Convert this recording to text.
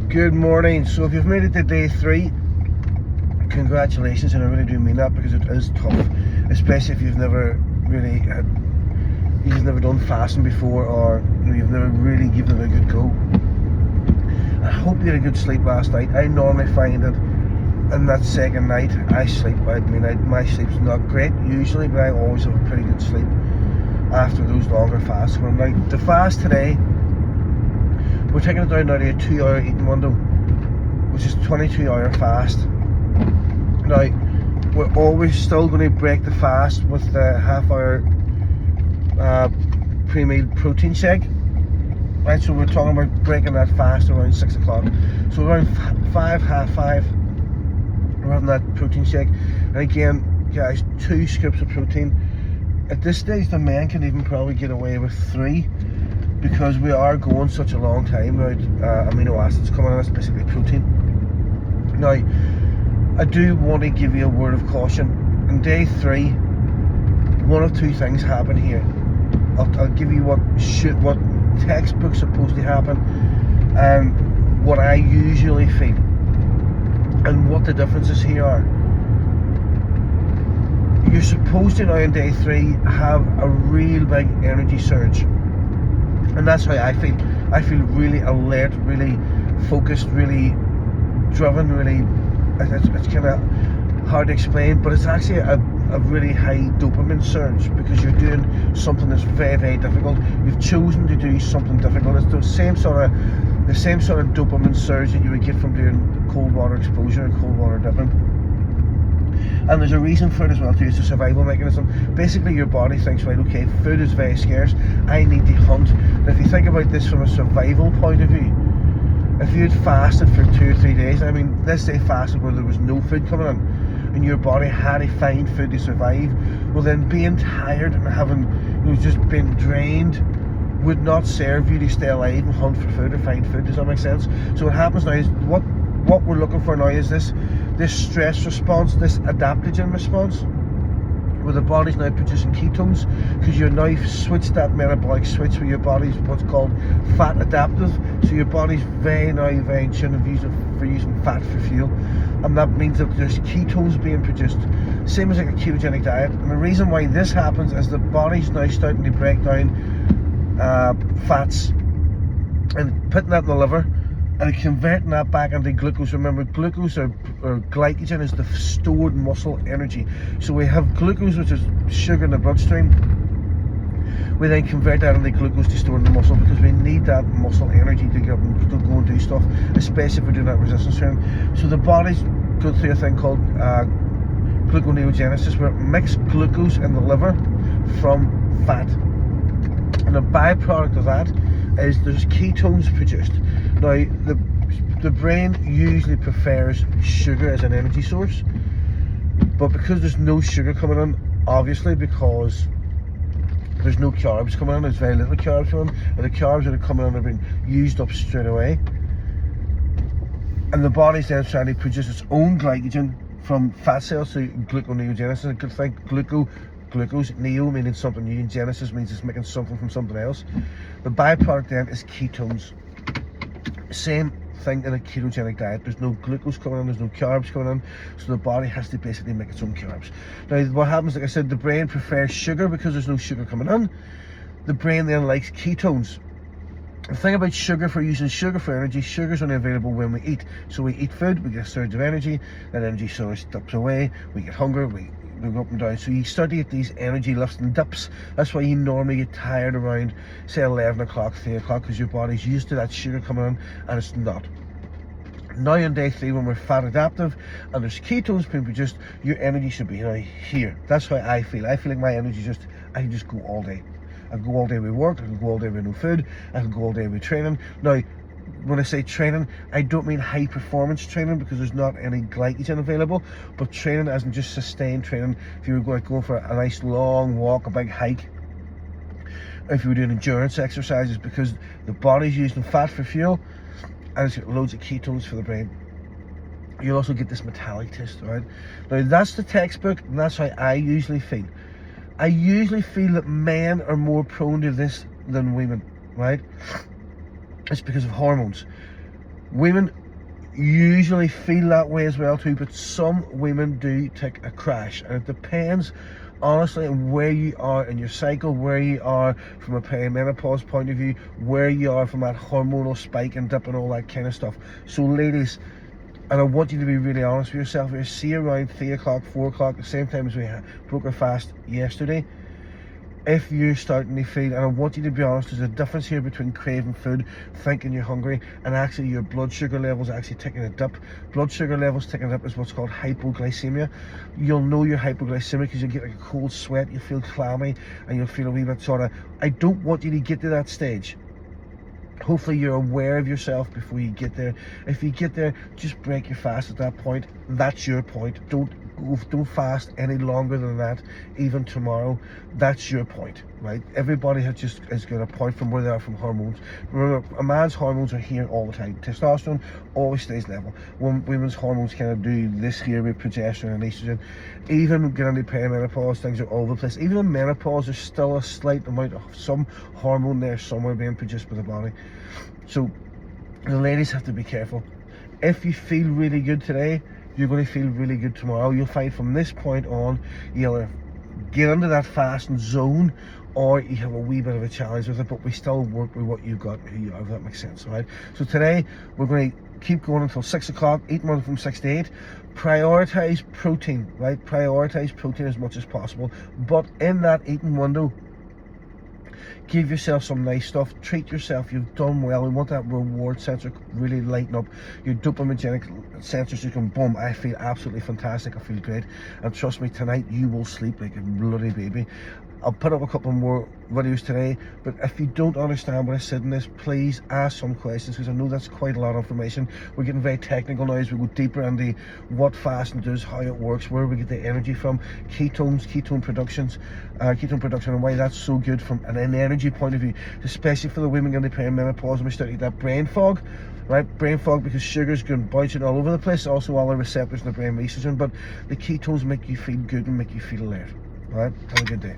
Good morning. So if you've made it to day 3, congratulations, and I really do mean that, because it is tough, especially if you've never done fasting before, or you've never really given it a good go. I hope you had a good sleep last night. I normally find that in that second night I sleep. My sleep's not great usually, but I always have a pretty good sleep after those longer fasts. Now the fast today, we're taking it down now to a 2-hour eating window, which is 22-hour fast. Now, we're always still going to break the fast with the half-hour pre-meal protein shake. Right, so we're talking about breaking that fast around 6 o'clock. So around 5, half 5, we're having that protein shake. And again, guys, 2 scoops of protein. At this stage, the men can even probably get away with 3, because we are going such a long time without amino acids coming in. That's basically protein. Now, I do want to give you a word of caution. On day 3, one of 2 things happen here. I'll give you what textbook's supposed to happen, and what I usually feel, and what the differences here are. You're supposed to now on day 3 have a real big energy surge. And that's how I feel. I feel really alert, really focused, really driven, really, it's kind of hard to explain, but it's actually a really high dopamine surge, because you're doing something that's very, very difficult. You've chosen to do something difficult. It's the same sort of dopamine surge that you would get from doing cold water exposure and cold water dipping. And there's a reason for it as well too. It's a survival mechanism. Basically, your body thinks, right, okay, food is very scarce, I need to hunt. And if you think about this from a survival point of view, if you had fasted for 2 or 3 days, I mean, let's say fasted where there was no food coming in, and your body had to find food to survive, well then being tired and having, just been drained would not serve you to stay alive and hunt for food or find food. Does that make sense? So what happens now is, what we're looking for now is this stress response, this adaptogen response, where the body's now producing ketones, because you're now switched that metabolic switch where your body's what's called fat adaptive. So your body's very in tune of using fat for fuel, and that means that there's ketones being produced, same as like a ketogenic diet. And the reason why this happens is the body's now starting to break down fats and putting that in the liver, and converting that back into glucose. Remember, glucose or glycogen is the stored muscle energy. So we have glucose, which is sugar in the bloodstream. We then convert that into glucose to store in the muscle, because we need that muscle energy to get up and to go and do stuff, especially if we're doing that resistance training. So the body's going through a thing called gluconeogenesis, where it makes glucose in the liver from fat. And a byproduct of that is there's ketones produced. Now, the brain usually prefers sugar as an energy source, but because there's no sugar coming in, obviously, because there's no carbs coming in, there's very little carbs coming in, and the carbs that are coming in are being used up straight away, and the body's then trying to produce its own glycogen from fat cells, so gluconeogenesis. A good thing, glucose, neo meaning something new, and genesis means it's making something from something else. The byproduct then is ketones. Same thing in a ketogenic diet. There's no glucose coming in, there's no carbs coming in, so the body has to basically make its own carbs. Now what happens, like I said, the brain prefers sugar because there's no sugar coming in. The brain then likes ketones. The thing about sugar, for using sugar for energy, sugar's only available when we eat. So we eat food, we get a surge of energy, that energy source dips away, we get hunger, we go up and down. So you start to get these energy lifts and dips. That's why you normally get tired around, say, 11 o'clock, 3 o'clock, because your body's used to that sugar coming in, and it's not. Now on day 3, when we're fat adaptive and there's ketones being produced, your energy should be now here. That's how I feel. I feel like my energy I can just go all day. I can go all day with work, I can go all day with no food, I can go all day with training. Now, when I say training, I don't mean high performance training, because there's not any glycogen available, but training as in just sustained training. If you were going for a nice long walk, a big hike, or if you were doing endurance exercises, because the body's using fat for fuel, and it's got loads of ketones for the brain. You'll also get this metallic taste, right? Now that's the textbook, and that's how I usually feel. I usually feel that men are more prone to this than women, right? It's because of hormones. Women usually feel that way as well too, but some women do take a crash, and it depends honestly on where you are in your cycle, where you are from a perimenopause point of view, where you are from that hormonal spike and dip and all that kind of stuff. So ladies, and I want you to be really honest with yourself here, see around 3 o'clock, 4 o'clock, the same time as we broke our fast yesterday, if you're starting to feel, and I want you to be honest, there's a difference here between craving food, thinking you're hungry, and actually your blood sugar levels actually taking a dip. Blood sugar levels taking a dip is what's called hypoglycemia. You'll know you're hypoglycemic because you'll get like a cold sweat, you'll feel clammy, and you'll feel a wee bit sort of, I don't want you to get to that stage. Hopefully you're aware of yourself before you get there. If you get there, just break your fast at that point. That's your point. Don't fast any longer than that, even tomorrow. That's your point, right? Everybody has got a point from where they are from hormones. Remember, a man's hormones are here all the time. Testosterone always stays level. Women's hormones kind of do this here with progesterone and estrogen. Even getting into perimenopause, things are all over the place. Even in menopause, there's still a slight amount of some hormone there somewhere being produced by the body. So the ladies have to be careful. If you feel really good today, you're going to feel really good tomorrow. You'll find from this point on, you'll either get into that fasting zone, or you have a wee bit of a challenge with it, but we still work with what you've got, who you are, if that makes sense, all right? So today, we're going to keep going until 6 o'clock, eating on from 6 to 8. Prioritize protein, right? Prioritize protein as much as possible, but in that eating window, give yourself some nice stuff, treat yourself, you've done well. We want that reward sensor really lighten up, your dopaminergic sensors. You can boom, I feel absolutely fantastic, I feel great, and trust me, tonight you will sleep like a bloody baby. I'll put up a couple more videos today, but if you don't understand what I said in this, please ask some questions, because I know that's quite a lot of information. We're getting very technical now as we go deeper into what fasting does, how it works, where we get the energy from, ketones, ketone production, and why that's so good from an energy point of view, especially for the women in the perimenopause, and we start to get that brain fog. Right, brain fog, because sugar's going bouncing all over the place, also all the receptors in the brain, estrogen, but the ketones make you feel good and make you feel alert. All right, have a good day.